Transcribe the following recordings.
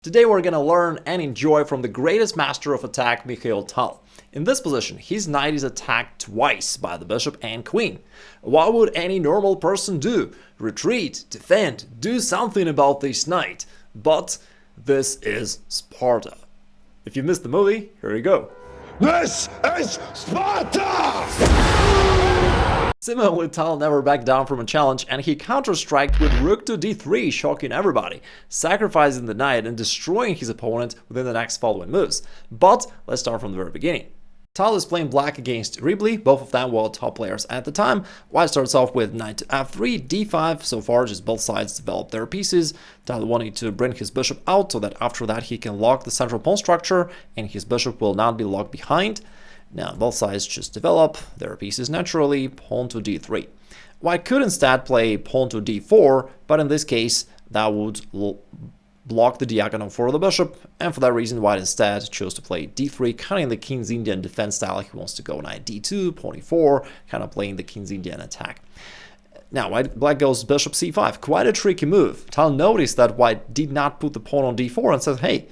Today we're gonna learn and enjoy from the greatest master of attack, Mikhail Tal. In this position, his knight is attacked twice by the bishop and queen. What would any normal person do? Retreat, defend, do something about this knight. But this is Sparta. If you missed the movie, here you go. This is Sparta! Similarly, Tal never backed down from a challenge, and he counter-striked with rook to d3, shocking everybody, sacrificing the knight and destroying his opponent within the next following moves. But let's start from the very beginning. Tal is playing black against Ribli, both of them were top players at the time. White starts off with knight to f3, d5, so far just both sides develop their pieces. Tal wanting to bring his bishop out so that after that he can lock the central pawn structure and his bishop will not be locked behind. Now both sides just develop their pieces naturally, pawn to d3. White could instead play pawn to d4, but in this case that would block the diagonal for the bishop, and for that reason White instead chose to play d3, kind of in the King's Indian defense style. He wants to go knight d2, pawn e4, kind of playing the King's Indian attack. Now Black goes bishop c5, quite a tricky move. Tal noticed that White did not put the pawn on d4 and said, hey,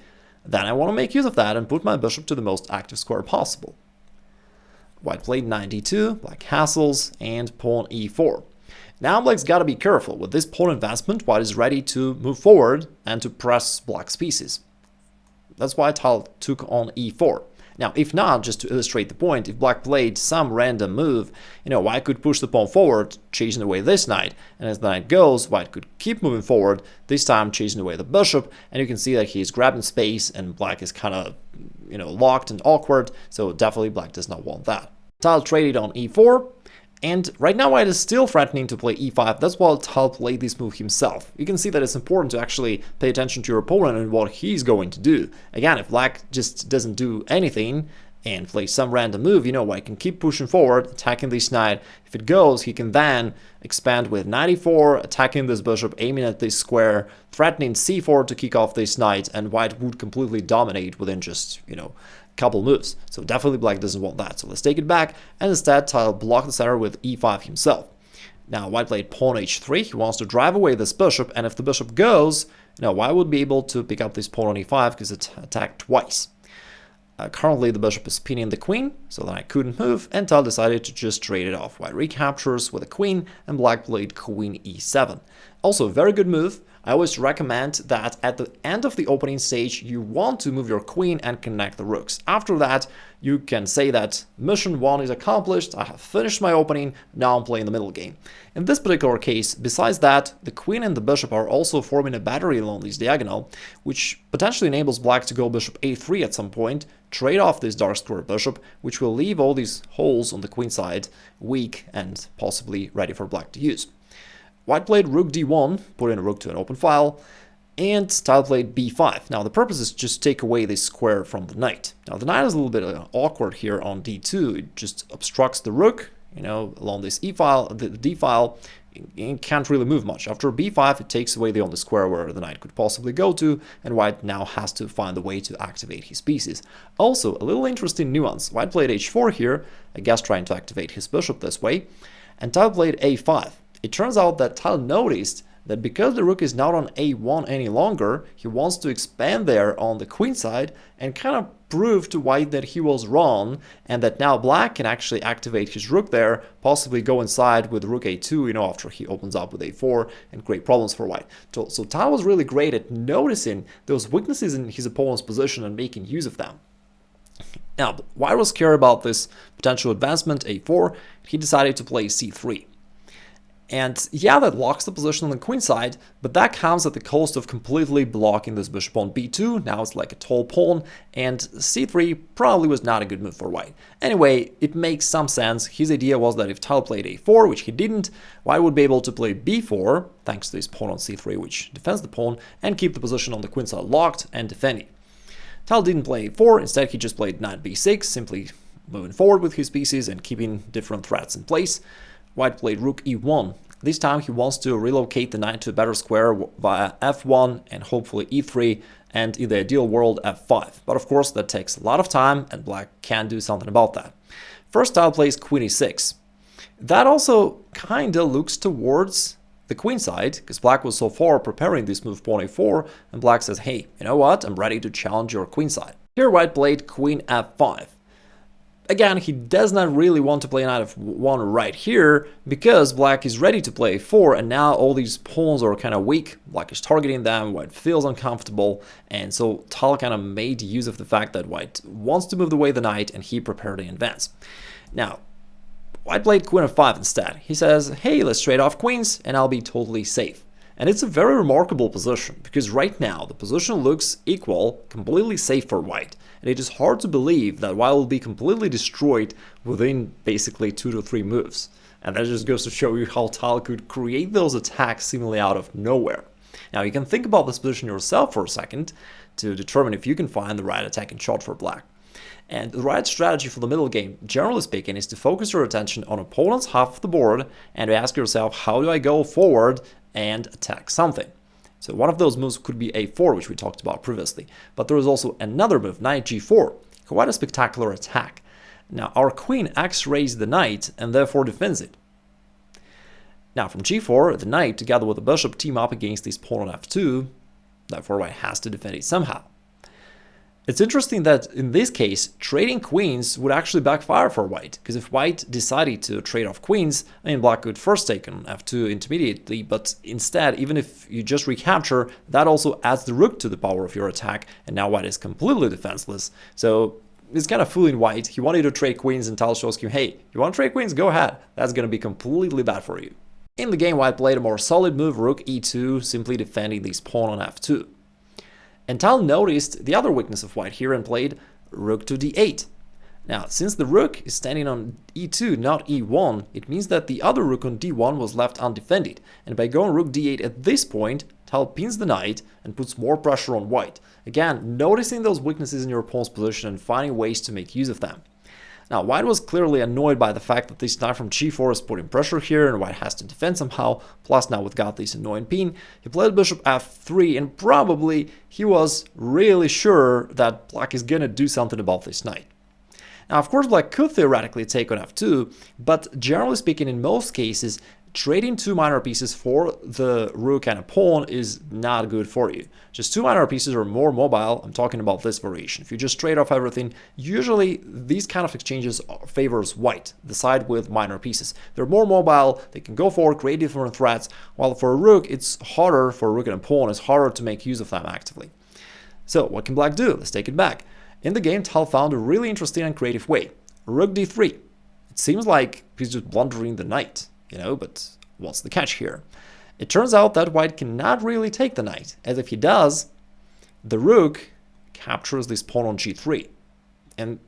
then I want to make use of that and put my bishop to the most active square possible. White played knight d2, Black castles, and pawn e4. Now Black's got to be careful. With this pawn advancement, White is ready to move forward and to press Black's pieces. That's why Tal took on e4. Now, if not, just to illustrate the point, if Black played some random move, White could push the pawn forward, chasing away this knight, and as the knight goes, White could keep moving forward, this time chasing away the bishop, and you can see that he's grabbing space and Black is kind of, locked and awkward, so definitely Black does not want that. Tal traded on e4, and right now White is still threatening to play e5. That's why Tal played this move himself. You can see that it's important to actually pay attention to your opponent and what he's going to do. Again, if Black just doesn't do anything and plays some random move, White can keep pushing forward, attacking this knight. If it goes, he can then expand with knight e4, attacking this bishop, aiming at this square, threatening c4 to kick off this knight, and White would completely dominate within just, couple moves. So definitely Black doesn't want that. So let's take it back, and instead Tal blocked the center with e5 himself. Now White played pawn h3. He wants to drive away this bishop, and if the bishop goes, White would be able to pick up this pawn on e5 because it's attacked twice. Currently the bishop is pinning the queen, so then I couldn't move, and Tal decided to just trade it off. White recaptures with a queen, and Black played queen e7. Also a very good move. I always recommend that at the end of the opening stage you want to move your queen and connect the rooks. After that you can say that mission 1 is accomplished, I have finished my opening, now I'm playing the middle game. In this particular case, besides that, the queen and the bishop are also forming a battery along this diagonal, which potentially enables Black to go bishop a3 at some point, trade off this dark square bishop, which will leave all these holes on the queen side weak and possibly ready for Black to use. White played rook d1, putting a rook to an open file, and Tal played b5. Now the purpose is just take away this square from the knight. Now the knight is a little bit awkward here on d2. It just obstructs the rook, along this e file, the d file. It can't really move much. After b5, it takes away the only square where the knight could possibly go to, and White now has to find a way to activate his pieces. Also, a little interesting nuance. White played h4 here, I guess trying to activate his bishop this way, and Tal played a5. It turns out that Tal noticed that because the rook is not on a1 any longer, he wants to expand there on the queen side and kind of prove to White that he was wrong, and that now Black can actually activate his rook there, possibly go inside with rook a2, after he opens up with a4, and create problems for White. So Tal was really great at noticing those weaknesses in his opponent's position and making use of them. Now, White was scared about this potential advancement, a4, he decided to play c3. And yeah, that locks the position on the queen side, but that comes at the cost of completely blocking this bishop on b2. Now it's like a tall pawn, and c3 probably was not a good move for White. Anyway, it makes some sense. His idea was that if Tal played a4, which he didn't, White would be able to play b4, thanks to this pawn on c3, which defends the pawn, and keep the position on the queen side locked and defending. Tal didn't play a4, instead he just played knight b6, simply moving forward with his pieces and keeping different threats in place. White played rook e1. This time he wants to relocate the knight to a better square via f1 and hopefully e3, and in the ideal world f5. But of course that takes a lot of time and Black can do something about that. First Tal plays queen e6. That also kinda looks towards the queen side, because black was so far preparing this move pawn a4, and black says, hey, you know what, I'm ready to challenge your queen side. Here white played queen f5. Again, he does not really want to play knight f1 right here, because black is ready to play a4, and now all these pawns are kind of weak. Black is targeting them, white feels uncomfortable, and so Tal kind of made use of the fact that white wants to move away the knight, and he prepared in advance. Now, white played queen f5 instead. He says, hey, let's trade off queens, and I'll be totally safe. And it's a very remarkable position, because right now the position looks equal, completely safe for white. And it is hard to believe that white will be completely destroyed within basically 2 to 3 moves. And that just goes to show you how Tal could create those attacks seemingly out of nowhere. Now you can think about this position yourself for a second to determine if you can find the right attacking shot for black. And the right strategy for the middle game, generally speaking, is to focus your attention on opponent's half of the board and to ask yourself, how do I go forward and attack something? So one of those moves could be a4, which we talked about previously. But there is also another move, knight g4, quite a spectacular attack. Now our queen x-rays the knight and therefore defends it. Now from g4, the knight together with the bishop team up against this pawn on f2, therefore white has to defend it somehow. It's interesting that in this case, trading queens would actually backfire for white, because if white decided to trade off queens, I mean, black could first take on f2 intermediately, but instead, even if you just recapture, that also adds the rook to the power of your attack, and now white is completely defenseless. So it's kind of fooling white. He wanted to trade queens, and Tal shows him, hey, you want to trade queens? Go ahead. That's going to be completely bad for you. In the game, white played a more solid move, rook e2, simply defending this pawn on f2. And Tal noticed the other weakness of white here and played rook to d8. Now, since the rook is standing on e2, not e1, it means that the other rook on d1 was left undefended. And by going rook d8 at this point, Tal pins the knight and puts more pressure on white. Again, noticing those weaknesses in your opponent's position and finding ways to make use of them. Now, white was clearly annoyed by the fact that this knight from g4 is putting pressure here and white has to defend somehow, plus now we've got this annoying pin. He played bishop f3 and probably he was really sure that black is gonna do something about this knight. Now, of course, black could theoretically take on f2, but generally speaking, in most cases, trading 2 minor pieces for the rook and a pawn is not good for you. Just 2 minor pieces are more mobile. I'm talking about this variation. If you just trade off everything, usually these kind of exchanges favors white, the side with minor pieces. They're more mobile, they can go forward, create different threats, while for a rook, it's harder for a rook and a pawn, it's harder to make use of them actively. So what can black do? Let's take it back. In the game, Tal found a really interesting and creative way. Rook d3. It seems like he's just blundering the knight. But what's the catch here? It turns out that white cannot really take the knight, as if he does, the rook captures this pawn on g3. And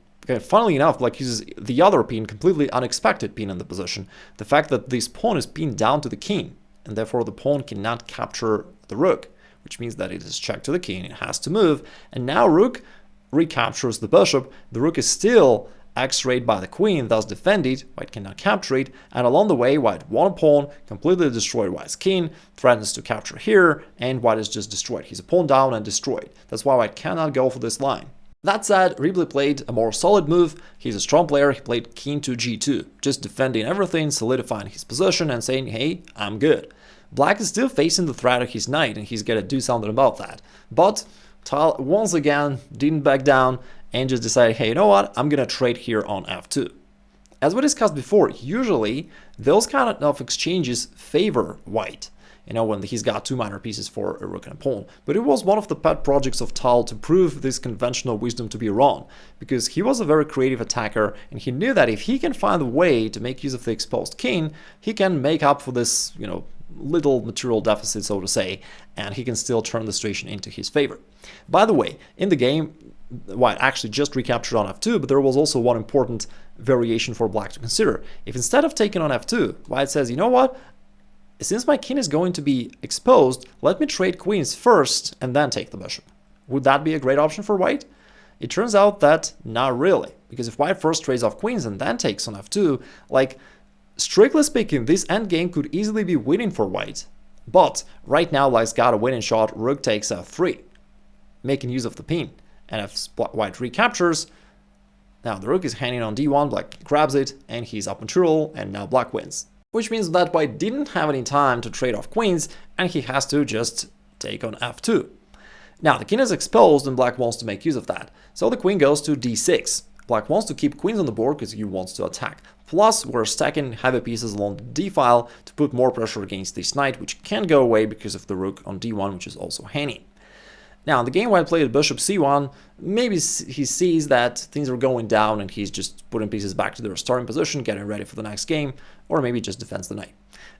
funnily enough, black uses the other pin, completely unexpected pin in the position, the fact that this pawn is pinned down to the king, and therefore the pawn cannot capture the rook, which means that it is checked to the king, it has to move, and now rook recaptures the bishop, the rook is still x-rayed by the queen, thus defended, white cannot capture it, and along the way white won a pawn, completely destroyed white's king, threatens to capture here, and white is just destroyed. He's a pawn down and destroyed. That's why white cannot go for this line. That said, Ribli played a more solid move. He's a strong player, he played king to g2, just defending everything, solidifying his position and saying, hey, I'm good. Black is still facing the threat of his knight and he's got to do something about that. But Tal once again didn't back down and just decided, hey, you know what, I'm gonna trade here on f2. As we discussed before, usually those kind of exchanges favor white, when he's got 2 minor pieces for a rook and a pawn. But it was one of the pet projects of Tal to prove this conventional wisdom to be wrong, because he was a very creative attacker and he knew that if he can find a way to make use of the exposed king, he can make up for this, little material deficit, so to say, and he can still turn the situation into his favor. By the way, in the game, white actually just recaptured on f2, but there was also one important variation for black to consider. If instead of taking on f2, white says, you know what, since my king is going to be exposed, let me trade queens first and then take the bishop. Would that be a great option for white? It turns out that not really, because if white first trades off queens and then takes on f2, strictly speaking, this endgame could easily be winning for white. But right now, black's got a winning shot, rook takes f3, making use of the pin. And if white recaptures, now the rook is hanging on d1, black grabs it, and he's up on material, and now black wins. which means that white didn't have any time to trade off queens, and he has to just take on f2. Now, the king is exposed, and black wants to make use of that. So the queen goes to d6. Black wants to keep queens on the board because he wants to attack. Plus, we're stacking heavy pieces along the d-file to put more pressure against this knight, which can't go away because of the rook on d1, which is also hanging. Now, in the game white played bishop c1, maybe he sees that things are going down and he's just putting pieces back to their starting position, getting ready for the next game, or maybe just defends the knight.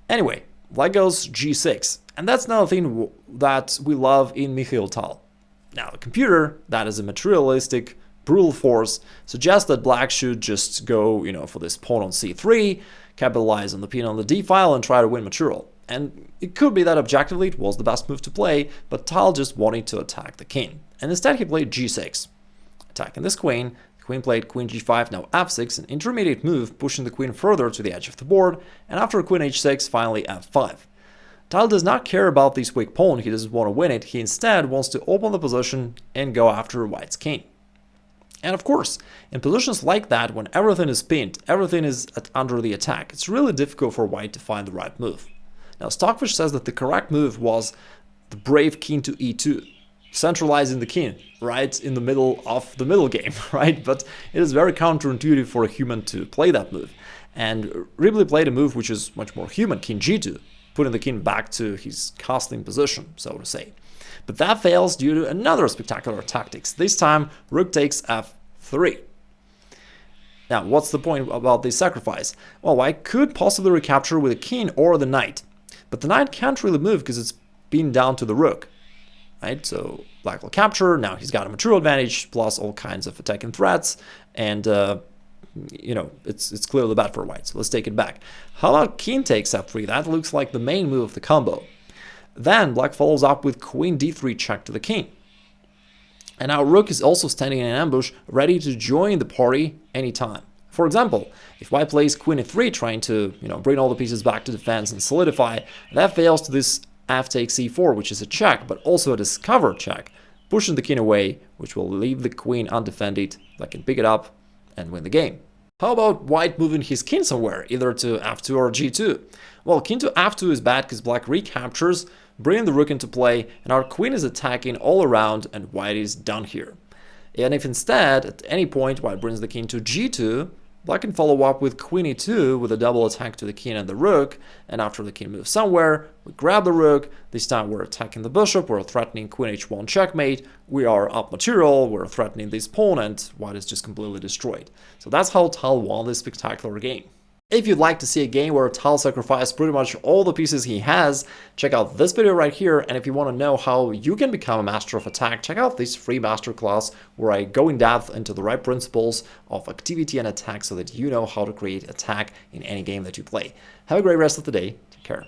Anyway, black goes g6, and that's another thing that we love in Mikhail Tal. Now, the computer, that is a materialistic, brutal force, suggests that black should just go, for this pawn on c3, capitalize on the pin on the d-file, and try to win material. And it could be that objectively it was the best move to play, but Tal just wanted to attack the king. And instead he played g6. Attacking this queen, the queen played queen g5, now f6, an intermediate move, pushing the queen further to the edge of the board, and after queen h6, finally f5. Tal does not care about this weak pawn, he doesn't want to win it, he instead wants to open the position and go after white's king. And of course, in positions like that, when everything is pinned, everything is under the attack, it's really difficult for white to find the right move. Now, Stockfish says that the correct move was the brave king to e2, centralizing the king right in the middle of the middle game, right? But it is very counterintuitive for a human to play that move. And Ribli played a move which is much more human, king g2, putting the king back to his castling position, so to say. But that fails due to another spectacular tactics. This time, rook takes f3. Now, what's the point about this sacrifice? Well, white could possibly recapture with a king or the knight. But the knight can't really move because it's been down to the rook, right? So black will capture, now he's got a material advantage, plus all kinds of attacking threats, and, it's clearly bad for white, so let's take it back. How about king takes f3? That looks like the main move of the combo. Then black follows up with queen d3 check to the king. And now rook is also standing in an ambush, ready to join the party anytime. For example, if white plays queen e3, trying to bring all the pieces back to defense and solidify, that fails to this f takes e4, which is a check, but also a discover check, pushing the king away, which will leave the queen undefended. Black can pick it up and win the game. How about white moving his king somewhere, either to f2 or g2? Well, king to f2 is bad because black recaptures, bringing the rook into play, and our queen is attacking all around, and white is done here. And if instead, at any point, white brings the king to g2, black can follow up with queen e2 with a double attack to the king and the rook, and after the king moves somewhere, we grab the rook. This time we're attacking the bishop, we're threatening queen h1 checkmate, we are up material, we're threatening this pawn, and white is just completely destroyed. So that's how Tal won this spectacular game. If you'd like to see a game where Tal sacrificed pretty much all the pieces he has, check out this video right here, and if you want to know how you can become a master of attack, check out this free masterclass where I go in depth into the right principles of activity and attack so that you know how to create attack in any game that you play. Have a great rest of the day. Take care.